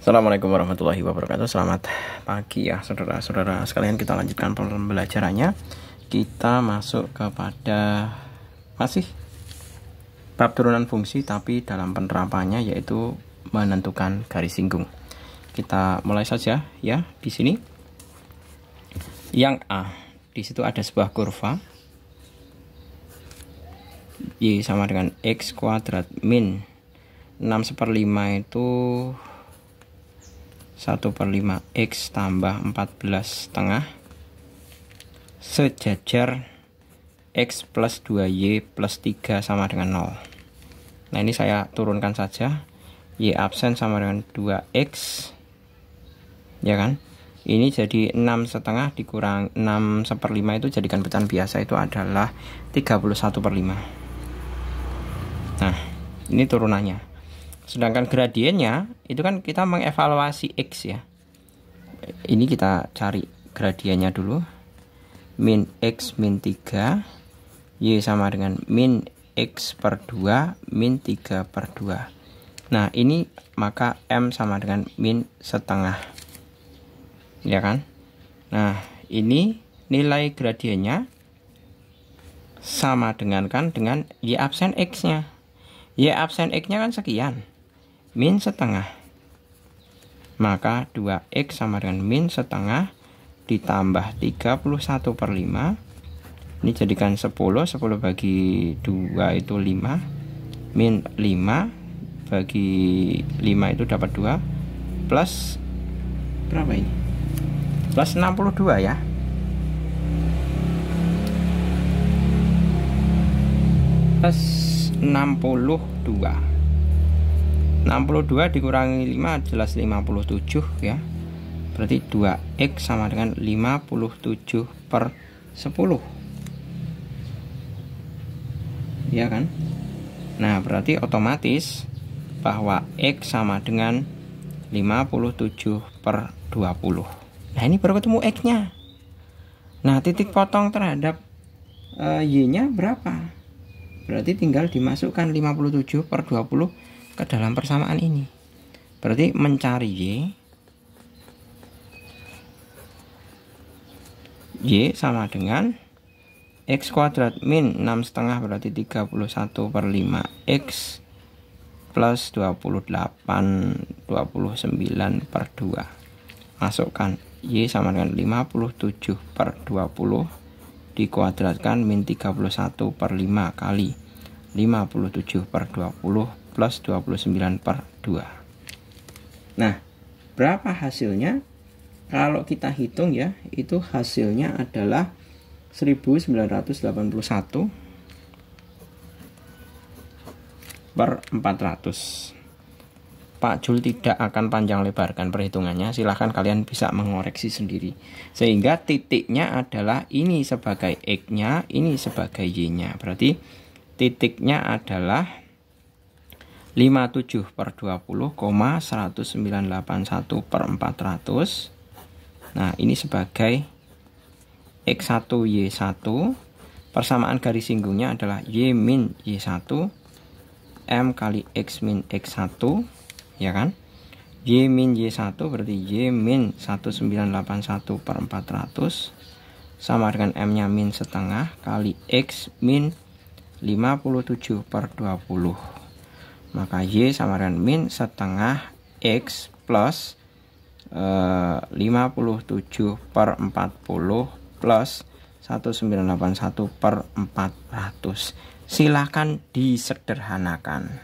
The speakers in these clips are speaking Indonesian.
Assalamualaikum warahmatullahi wabarakatuh. Selamat pagi ya saudara-saudara sekalian. Kita lanjutkan pembelajarannya. Kita masuk kepada masih bab turunan fungsi, tapi dalam penerapannya yaitu menentukan garis singgung. Kita mulai saja ya. Di sini yang A, di situ ada sebuah kurva Y sama dengan X kuadrat min 6/5 itu 1/5 X tambah 14,5 sejajar X plus 2Y plus 3 sama dengan 0. Nah ini saya turunkan saja. Y absen sama dengan 2X, ya kan. Ini jadi 6,5 dikurang 6/5 itu jadikan pecahan biasa itu adalah 31/5. Nah ini turunannya. Sedangkan gradiennya itu kan kita mengevaluasi X ya. Ini kita cari gradiennya dulu. Min X min 3 Y sama dengan min X per 2 min 3/2. Nah ini maka M sama dengan min setengah, ya kan. Nah ini nilai gradiennya sama dengan Y absen X nya. Y absen X nya kan sekian, min setengah, maka 2X sama dengan min setengah ditambah 31/5. Ini jadikan 10 bagi 2 itu 5, min 5 bagi 5 itu dapat 2, plus berapa ini? Plus 62 ya. Plus 62 dikurangi 5 jelas 57 ya. Berarti 2X sama dengan 57/10, ya kan. Nah berarti otomatis bahwa X sama dengan 57/20. Nah ini baru ketemu X nya. Nah titik potong terhadap Y nya berapa? Berarti tinggal dimasukkan 57/20 ke dalam persamaan ini. Berarti mencari Y sama dengan X kuadrat min 6,5 berarti 31/5 X plus 29/2. Masukkan Y sama dengan 57/20 dikuadratkan min 31/5 kali 57/20 plus 29/2. Nah berapa hasilnya? Kalau kita hitung ya, itu hasilnya adalah 1981/400. Pak Jul tidak akan panjang lebarkan perhitungannya, silahkan kalian bisa mengoreksi sendiri. Sehingga titiknya adalah ini sebagai X-nya, ini sebagai Y-nya. Berarti titiknya adalah 57/20,1981/400. Nah ini sebagai X1 Y1. Persamaan garis singgungnya adalah Y min Y1 M kali X min X1, ya kan. Y min Y1 berarti Y min 1981/400 sama dengan M nya min setengah kali X min 57/20. Maka Y sama dengan min setengah X plus 57/40 plus 1981/400. Silahkan disederhanakan.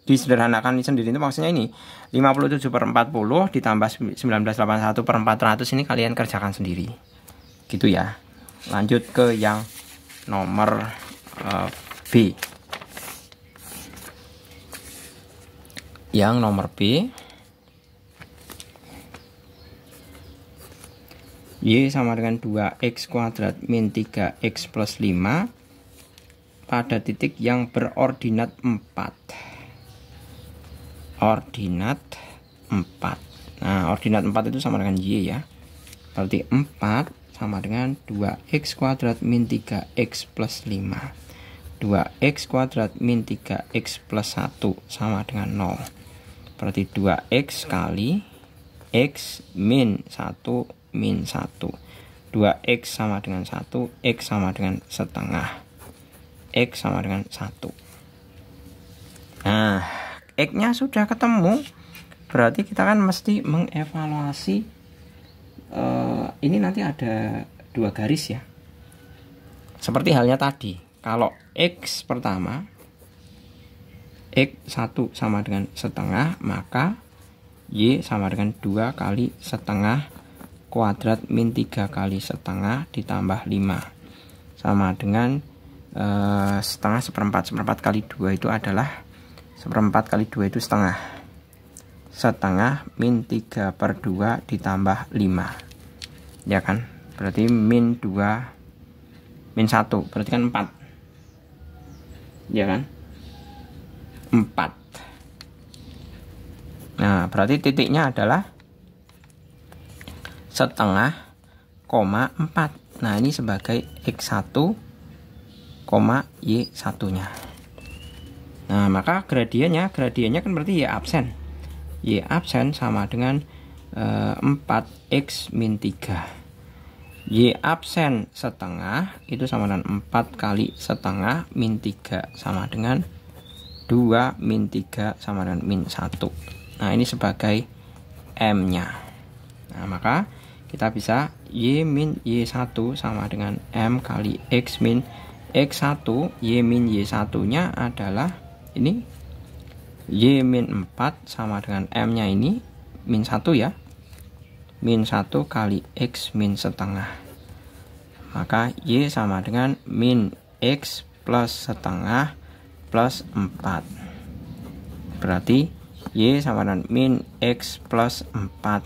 Disederhanakan sendiri itu maksudnya ini 57/40 ditambah 1981/400 ini kalian kerjakan sendiri. Gitu ya. Lanjut ke yang nomor B. Yang nomor B, Y sama dengan 2X kuadrat min 3X plus 5 pada titik yang berordinat 4. Ordinat 4. Nah ordinat 4 itu sama dengan Y ya. Berarti 4 sama dengan 2X kuadrat min 3X plus 5. 2x kuadrat min 3x plus 1 sama dengan 0. Berarti 2x kali x min 1 min 1. 2x sama dengan 1, x sama dengan setengah, x sama dengan 1. Nah, x-nya sudah ketemu. Berarti kita kan mesti mengevaluasi. Ini nanti ada 2 garis ya. Seperti halnya tadi. Kalau x pertama, x1 sama dengan setengah, maka y sama dengan 2 kali setengah kuadrat min 3 kali setengah ditambah 5. Sama dengan setengah seperempat. Seperempat kali 2 itu adalah seperempat kali 2 itu setengah. Setengah min 3/2 ditambah 5. Ya kan? Berarti min 2 min 1 berarti kan 4. Ya kan? 4. Nah, berarti titiknya adalah setengah, 4. Nah, ini sebagai x1, y1 nya. Nah, maka gradiennya kan berarti y absen. Y absen sama dengan 4x min 3. Y absen setengah itu sama dengan 4 kali setengah min 3 sama dengan 2 min 3 sama dengan min 1. Nah, ini sebagai M-nya. Nah, maka kita bisa Y min Y1 sama dengan M kali X min X1. Y min Y1-nya adalah ini. Y min 4 sama dengan M-nya ini min 1 ya. Min 1 kali X min setengah. Maka Y sama dengan min X plus setengah plus 4. Berarti Y sama dengan min X plus 4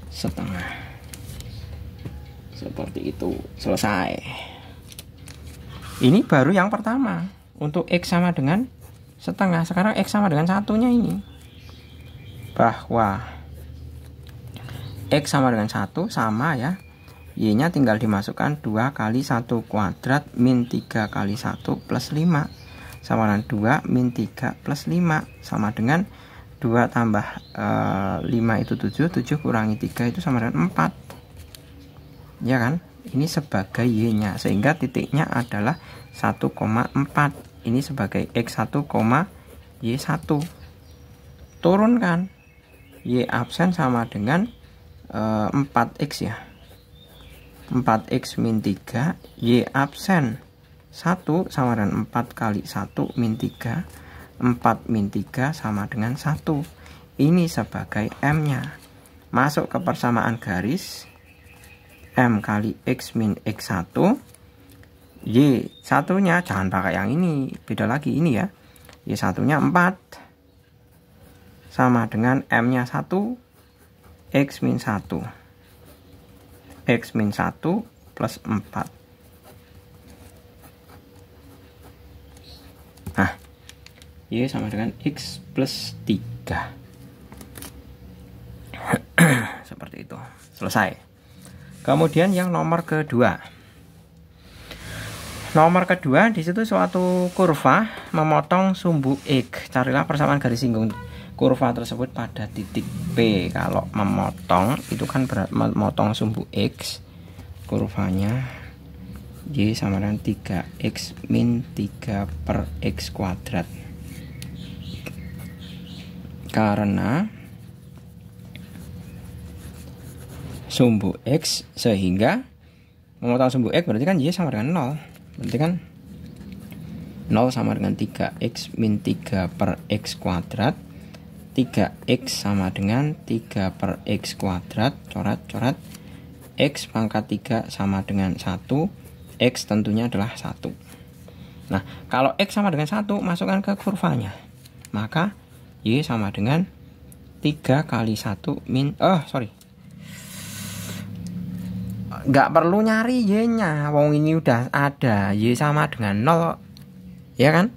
setengah. Seperti itu. Selesai. Ini baru yang pertama. Untuk X sama dengan setengah. Sekarang X sama dengan 1-nya ini. Bahwa X sama dengan 1 sama ya. Y-nya tinggal dimasukkan 2 kali 1 kuadrat min 3 kali 1 plus 5. Sama dengan 2 min 3 plus 5. Sama dengan 2 tambah 5 itu 7. 7 kurangi 3 itu sama dengan 4. Ya kan? Ini sebagai Y-nya. Sehingga titiknya adalah 1,4. Ini sebagai X1, Y1. Turunkan. Y absen sama dengan 4x ya. 4x min 3. Y absen 1 sama dengan 4 kali 1 min 3. 4 min 3 sama dengan 1. Ini sebagai M-nya. Masuk ke persamaan garis. M kali X min X1. Y1-nya jangan pakai yang ini. Beda lagi ini ya. Y1-nya 4. Sama dengan M-nya 1. X min 1. X min 1 plus 4. Nah, Y sama dengan X plus 3. Seperti itu. Selesai. Kemudian yang nomor kedua. Nomor kedua, di situ suatu kurva memotong sumbu X. Carilah persamaan garis singgung kurva tersebut pada titik P. Kalau memotong itu kan memotong sumbu X. Kurvanya Y sama dengan 3x min 3 per X kuadrat. Karena sumbu X, sehingga memotong sumbu X berarti kan Y sama dengan 0. Berarti kan 0 sama dengan 3x min 3 per X kuadrat. 3x sama dengan 3 per X kuadrat. Coret-coret. X pangkat 3 sama dengan 1. X tentunya adalah 1. Nah, kalau X sama dengan 1, masukkan ke kurvanya. Maka Y sama dengan 3 kali 1 min... Nggak perlu nyari Y-nya. Wong ini udah ada. Y sama dengan 0. Ya kan?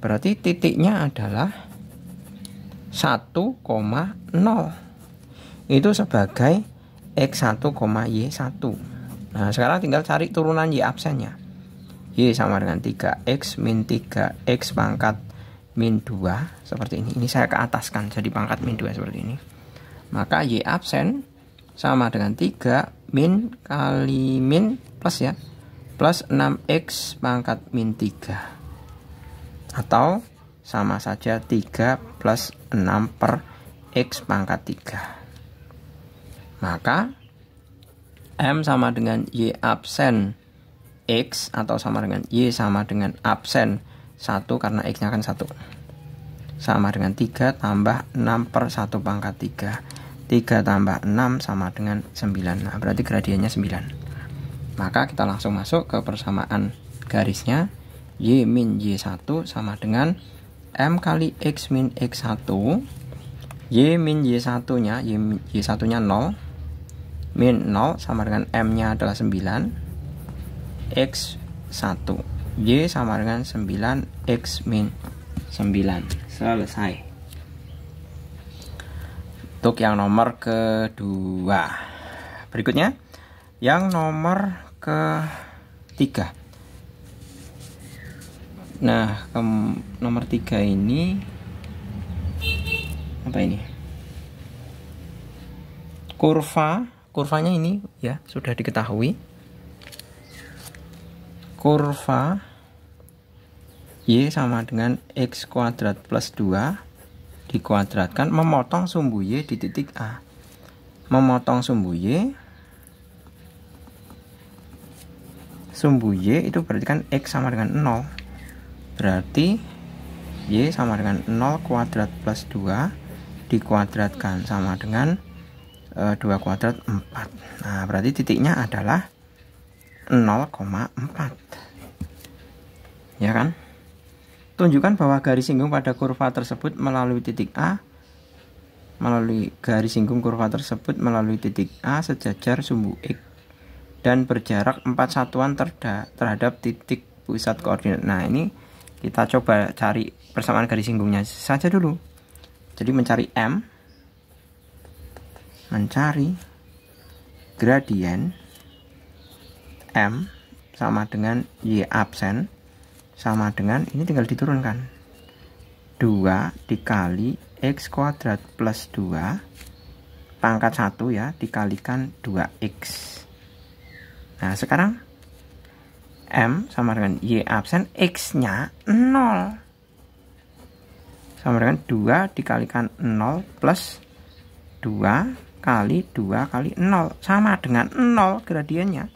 Berarti titiknya adalah 1,0. Itu sebagai X1, Y1. Nah, sekarang tinggal cari turunan Y absennya. Y sama dengan 3X min 3X pangkat min 2 seperti ini. Ini saya ke ataskan jadi pangkat min 2 seperti ini. Maka Y absen sama dengan 3 min kali min plus ya, plus 6X pangkat min 3, atau sama saja 3 plus 6 per X pangkat 3. Maka M sama dengan Y absen X, atau sama dengan Y sama dengan absen 1 karena X nya kan 1, sama dengan 3 tambah 6 per 1 pangkat 3. 3 tambah 6 sama dengan 9. Nah berarti gradiennya 9. Maka kita langsung masuk ke persamaan garisnya. Y min Y1 sama dengan M kali X min X1. Y min Y1 nya, Y1 nya 0, min 0 sama dengan M nya adalah 9, X1. Y sama dengan 9 X min 9. Selesai. Untuk yang nomor kedua. Berikutnya yang nomor ketiga. Nah, nomor 3 ini apa ini? Kurvanya ini ya sudah diketahui. Kurva Y sama dengan X kuadrat plus 2 dikuadratkan, memotong sumbu Y di titik A. Memotong sumbu Y itu berarti kan X sama dengan 0. Berarti Y sama dengan 0 kuadrat plus 2 dikuadratkan sama dengan 2 kuadrat 4. Nah berarti titiknya adalah 0,4. Ya kan? Tunjukkan bahwa garis singgung pada kurva tersebut melalui titik A, melalui garis singgung kurva tersebut melalui titik A sejajar sumbu X dan berjarak 4 satuan terhadap titik pusat koordinat. Nah ini kita coba cari persamaan garis singgungnya saja dulu. Jadi mencari M, mencari gradien M sama dengan Y absen sama dengan, ini tinggal diturunkan, 2 dikali X kuadrat plus 2 pangkat 1 ya, dikalikan 2X. Nah sekarang M sama dengan Y absen, X nya 0 sama dengan 2 dikalikan 0 plus 2 kali 2 kali 0 sama dengan 0 gradiennya,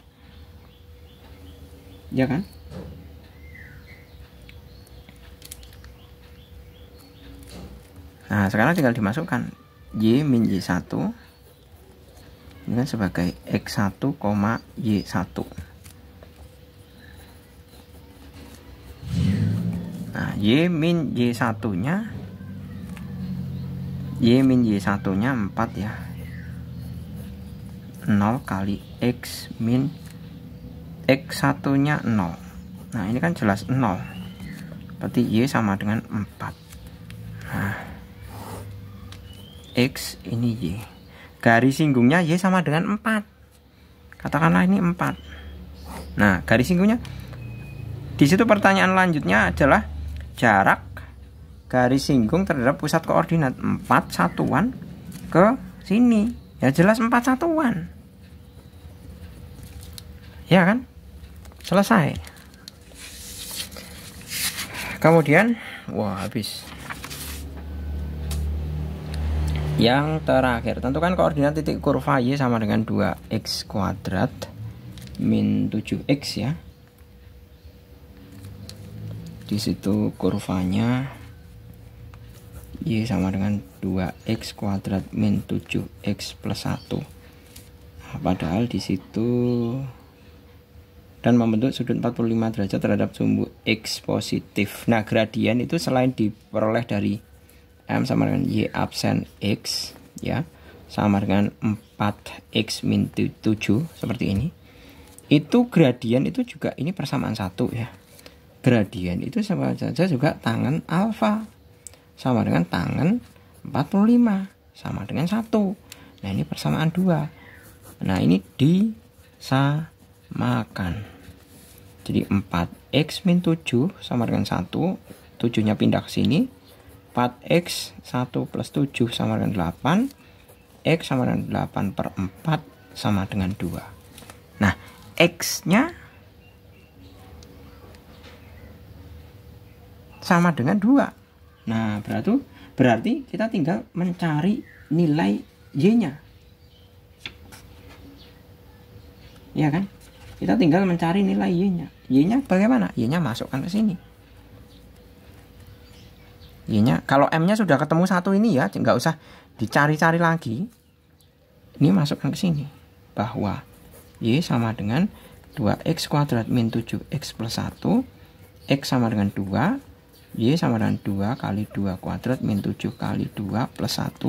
ya kan? Nah sekarang tinggal dimasukkan Y min Y1 ini kan sebagai X1, Y1. Nah Y min Y1 nya, Y min Y1 nya 4 ya, 0 kali X min X1 nya 0. Nah ini kan jelas 0, berarti Y sama dengan 4. Nah X ini Y, garis singgungnya Y sama dengan 4, katakanlah ini 4. Nah garis singgungnya di situ, pertanyaan lanjutnya adalah jarak garis singgung terhadap pusat koordinat 4 satuan ke sini. Ya jelas 4 satuan, ya kan? Selesai. Kemudian wah habis. Yang terakhir, tentukan koordinat titik kurva Y sama dengan 2X kuadrat min 7X ya. Di situ kurvanya Y sama dengan 2X kuadrat min 7X plus 1. Nah, padahal di situ dan membentuk sudut 45 derajat terhadap sumbu X positif. Nah gradien itu selain diperoleh dari M sama dengan Y absen X ya, sama dengan 4X min 7 seperti ini. Itu gradien itu juga ini persamaan 1 ya. Gradien itu sama saja juga tangen alfa sama dengan tangen 45 sama dengan 1. Nah ini persamaan 2. Nah ini disamakan. Jadi 4x min 7 sama dengan 1. 7-nya pindah ke sini. 4x 1 plus 7 sama dengan 8. X sama dengan 8 per 4 sama dengan 2. Nah, X-nya sama dengan 2. Nah, berarti kita tinggal mencari nilai Y-nya. Ya kan? Kita tinggal mencari nilai Y-nya. Y-nya bagaimana? Y-nya masukkan ke sini. Y-nya, kalau M-nya sudah ketemu 1 ini ya, nggak usah dicari-cari lagi. Ini masukkan ke sini. Bahwa Y sama dengan 2x kuadrat min 7x plus 1. X sama dengan 2. Y sama dengan 2 kali 2 kuadrat min 7 kali 2 plus 1.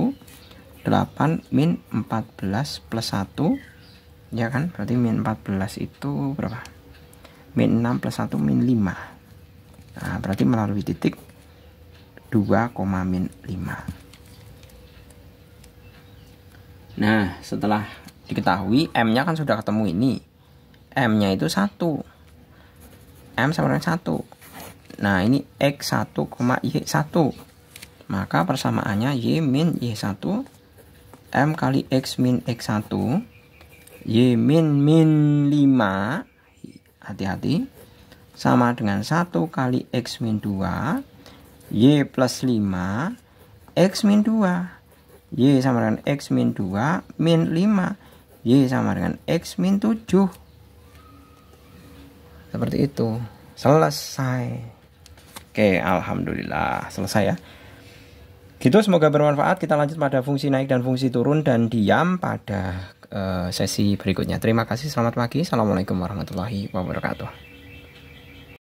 8 min 14 plus 1. Ya kan, berarti min 14 itu berapa? Min 6 plus 1 min 5. Nah, berarti melalui titik 2, min 5. Nah, setelah diketahui M-nya kan sudah ketemu ini. M-nya itu 1. M sama dengan 1. Nah, ini X1, Y1. Maka persamaannya Y min Y1. M kali X min X1. Y min 5, hati-hati, sama dengan 1 kali X min 2, Y plus 5, X min 2, Y sama dengan X min 2, min 5, Y sama dengan X min 7. Seperti itu. Selesai. Oke, alhamdulillah selesai ya. Gitu, semoga bermanfaat. Kita lanjut pada fungsi naik dan fungsi turun dan diam pada sesi berikutnya. Terima kasih, selamat pagi. Assalamualaikum warahmatullahi wabarakatuh.